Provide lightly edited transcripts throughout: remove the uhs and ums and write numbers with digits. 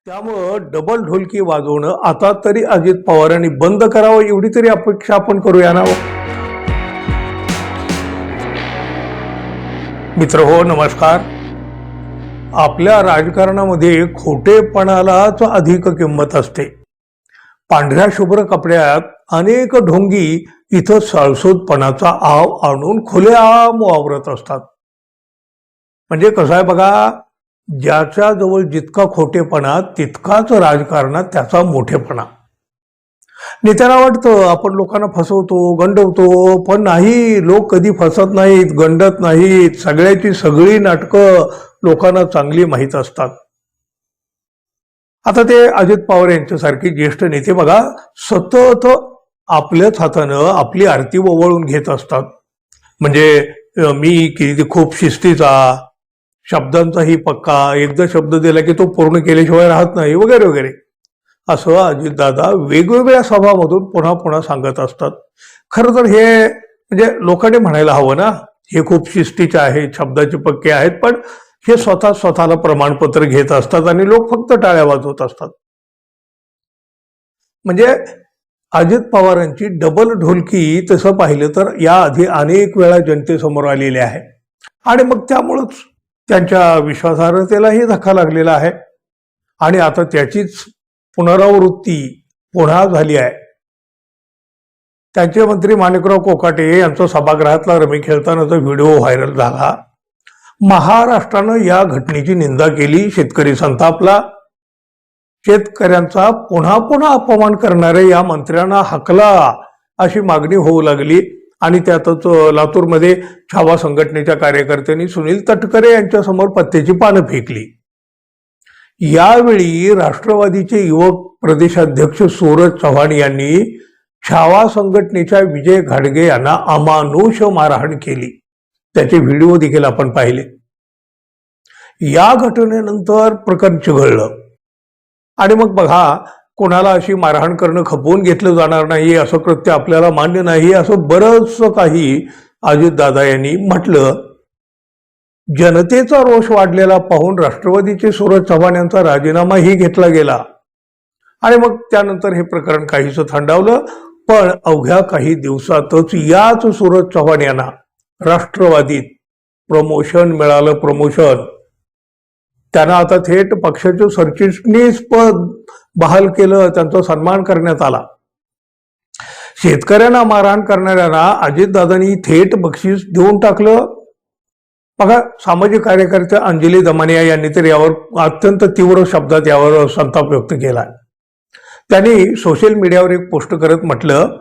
त्यामुळं डबल ढोलकी वाजवणं आता तरी अजित पवारांनी बंद करावं एवढी तरी अपेक्षा आपण करूया ना. मित्र हो, नमस्कार. आपल्या राजकारणामध्ये खोटेपणालाच अधिक किंमत असते. पांढऱ्या शुभ्र कपड्यात अनेक ढोंगी इथं सळसोदपणाचा आव आणून खुलेआम वावरत असतात. म्हणजे कसं आहे बघा, ज्याच्या जवळ जितका खोटेपणा तितकाच राजकारणात त्याचा मोठेपणा. नेत्याला वाटतं आपण लोकांना फसवतो, गंडवतो, पण नाही, लोक कधी फसत नाहीत, गंडत नाहीत. सगळ्याची सगळी नाटकं लोकांना चांगली माहीत असतात. आता ते अजित पवार यांच्यासारखे ज्येष्ठ नेते बघा, सतत आपल्याच हातानं आपली आरती ओवाळून घेत असतात. म्हणजे मी किती खूप शिस्तीचा, शब्दांचाही पक्का, एकदा शब्द दिला की तो पूर्ण केल्याशिवाय राहत नाही, वगैरे वगैरे, असं अजितदादा वेगवेगळ्या सभामधून पुन्हा पुन्हा सांगत असतात. खरं तर हे म्हणजे लोकांनी म्हणायला हवं ना, हे खूप शिस्तीचे आहेत, शब्दाचे पक्के आहेत, पण हे स्वतःला प्रमाणपत्र घेत असतात आणि लोक फक्त टाळ्या वाजवत असतात. म्हणजे अजित पवारांची डबल ढोलकी तसं पाहिलं तर याआधी अनेक वेळा जनतेसमोर आलेली आहे आणि मग त्यामुळंच त्यांच्या विश्वासार्हतेलाही धक्का लागलेला आहे आणि आता त्याचीच पुनरावृत्ती पुन्हा झाली आहे. त्यांचे मंत्री माणिकराव कोकाटे यांचा सभागृहातला रमी खेळतानाचा व्हिडिओ व्हायरल झाला. महाराष्ट्रानं या घटनेची निंदा केली, शेतकरी संतापला. शेतकऱ्यांचा पुन्हा पुन्हा अपमान करणाऱ्या या मंत्र्यांना हकला अशी मागणी होऊ लागली आणि त्यातच लातूरमध्ये छावा संघटनेच्या कार्यकर्त्यांनी सुनील तटकरे यांच्या समोर पत्त्याची पानं फेकली. यावेळी राष्ट्रवादीचे युवक प्रदेशाध्यक्ष सूरज चव्हाण यांनी छावा संघटनेच्या विजय घाडगे यांना अमानुष मारहाण केली. त्याचे व्हिडिओ देखील आपण पाहिले. या घटनेनंतर प्रकरण चिघळलं आणि मग बघा, कोणाला अशी मारहाण करणं खपवून घेतलं जाणार नाही, असं कृत्य आपल्याला मान्य नाही, असं बरंच काही अजितदादा यांनी म्हटलं. जनतेचा रोष वाढलेला पाहून राष्ट्रवादीचे सूरज चव्हाण यांचा राजीनामाही घेतला गेला आणि मग त्यानंतर हे प्रकरण काहीसं थंडावलं. पण अवघ्या काही दिवसातच याच सूरज चव्हाण यांना राष्ट्रवादीत प्रमोशन मिळालं. प्रमोशन, त्यांना आता थेट पक्षाचे सरचिटणीस पद बहाल केलं, त्यांचा सन्मान करण्यात आला. शेतकऱ्यांना मारहाण करणाऱ्यांना अजितदादांनी थेट बक्षीस देऊन टाकलं. बघा, सामाजिक कार्यकर्त्या अंजली दमानिया यांनी तर यावर अत्यंत तीव्र शब्दात यावर संताप व्यक्त केला. त्यांनी सोशल मीडियावर एक पोस्ट करत म्हटलं,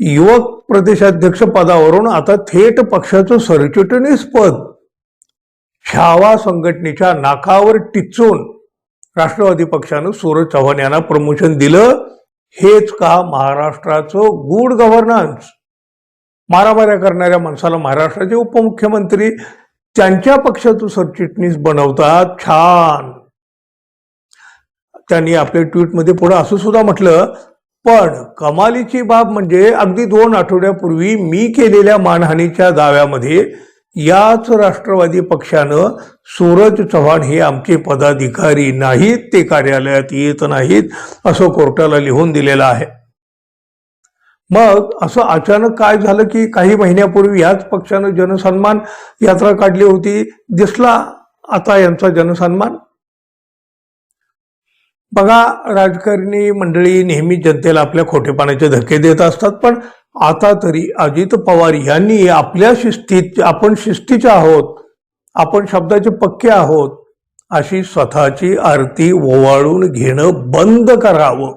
युवक प्रदेशाध्यक्ष पदावरून आता थेट पक्षाचं सरचिटणीस पद छावा संघटनेच्या नाकावर टिचून राष्ट्रवादी पक्षानं सूरज चव्हाण यांना प्रमोशन दिलं. हेच का महाराष्ट्राचं गुड गव्हर्नन्स? मारामाऱ्या करणाऱ्या माणसाला महाराष्ट्राचे उपमुख्यमंत्री त्यांच्या पक्षाचं सरचिटणीस बनवतात. छान. त्यांनी आपल्या ट्विटमध्ये पुढे असं सुद्धा म्हटलं, पण कमालीची बाब म्हणजे अगदी 2 आठवड्यापूर्वी मी केलेल्या मानहानीच्या दाव्यामध्ये याच राष्ट्रवादी पक्षानं सूरज चव्हाण हे आमचे पदाधिकारी नाहीत, ते कार्यालयात येत नाहीत, असं कोर्टाला लिहून दिलेलं आहे. मग असं अचानक काय झालं की काही महिन्यापूर्वी याच पक्षानं जनसन्मान यात्रा काढली होती, दिसला आता यांचा जनसन्मान. बघा, राजकारणी मंडळी नेहमी जनतेला आपल्या खोटेपणाचे धक्के देत असतात, पण आता तरी अजित पवार यांनी आपल्या शिस्तीत, आपण शिस्तीचे आहोत, आपण शब्दाचे पक्के आहोत, अशी स्वतःची आरती ओवाळून घेणं बंद करावं.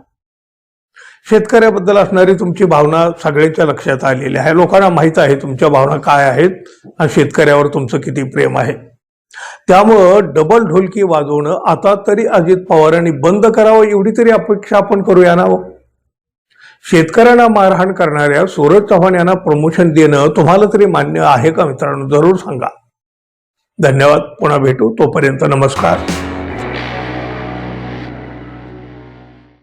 शेतकऱ्याबद्दल असणारी तुमची भावना सगळ्यांच्या लक्षात आलेली आहे. लोकांना माहित आहे तुमच्या भावना काय आहेत आणि शेतकऱ्यावर तुमचं किती प्रेम आहे. त्यामुळं डबल ढोलकी वाजवणं आता तरी अजित पवारांनी बंद करावं एवढी तरी अपेक्षा आपण करूया ना. शेतकऱ्यांना मारहाण करणाऱ्या सूरज चव्हाण यांना प्रमोशन देणं तुम्हाला तरी मान्य आहे का मित्रांनो? जरूर सांगा. धन्यवाद. पुन्हा भेटू. तोपर्यंत नमस्कार.